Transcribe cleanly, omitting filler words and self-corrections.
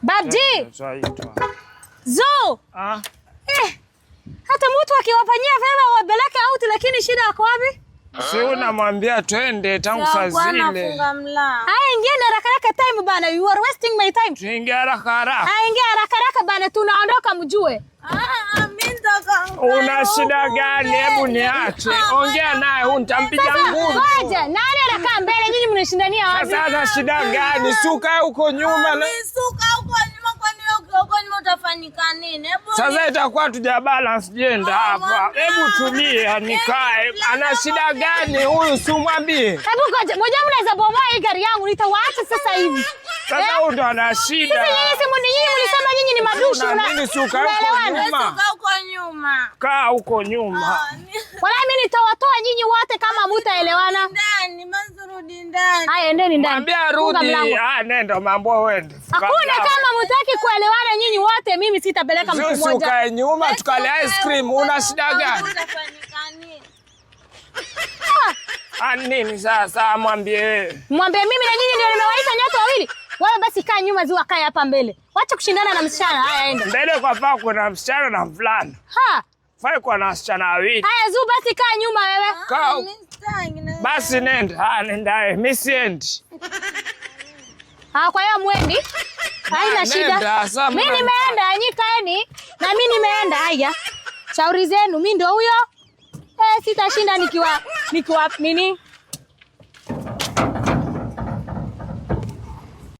Baji. Zo. Hata mtu akiwafanyia favor wapeleke out, lakini shida yako wapi? Si unamwambia twende tangu saa zile. Haya, ingia haraka time bana. You are wasting my time. Tuingia haraka. Ingia haraka bana, tunaondoka mjue. Una shida gani? Hebu niache. Ongea naye, nitampiga ngumi. Ngoja, nani anakaa mbele? Nyinyi mnashindania wapi? Sasa shida gani? Suka huko nyuma na suka huko nyuma, kwani huko nyuma utafanyika nini? Sasa itakuwa tuja balance jenda hapa. Hebu tulia nikae. Ana shida gani huyu? Simwambie. Hebu ngoja, moja mnaweza bomoa hii gari yangu, nitawaacha sasa hivi. Sasa huyu ndo ana shida. Sasa nyinyi mlisema nyinyi ni madushi, Nini suka huko nyuma? Suka huko nyuma. Kaa huko nyuma. Wala mimi nitawatoa nyinyi wote kama mtaelewana. Ndani, mazurudi ndani. Haya, endeni ndani. Mwambia rudi. Nenda mambo wende. Hakuna kama mtaki kuelewana nyinyi wote, mimi sitapeleka mtu mmoja. Ukae nyuma tukale ice cream. Una shida gani? Utafanyika nini? Nini sasa mwambie. Mwambie mimi na nyinyi ndio nimewaita nyote wawili. Wewe basi kaa nyuma, ziwa kaa hapa mbele. Wacha kushindana na msichana. Haya, enda. Mbele kwa faa kuna msichana na mvulana. Fai kwa na msichana wawili. Haya, Zu basi kaa nyuma wewe. Kaa. Basi nenda. Nenda. Mimi siendi. Kwa hiyo mwendi. Haina shida. Mimi nimeenda, nyinyi kaeni. Na mimi nimeenda. Haya. Shauri zenu, mimi ndio huyo. Sitashinda nikiwa nini?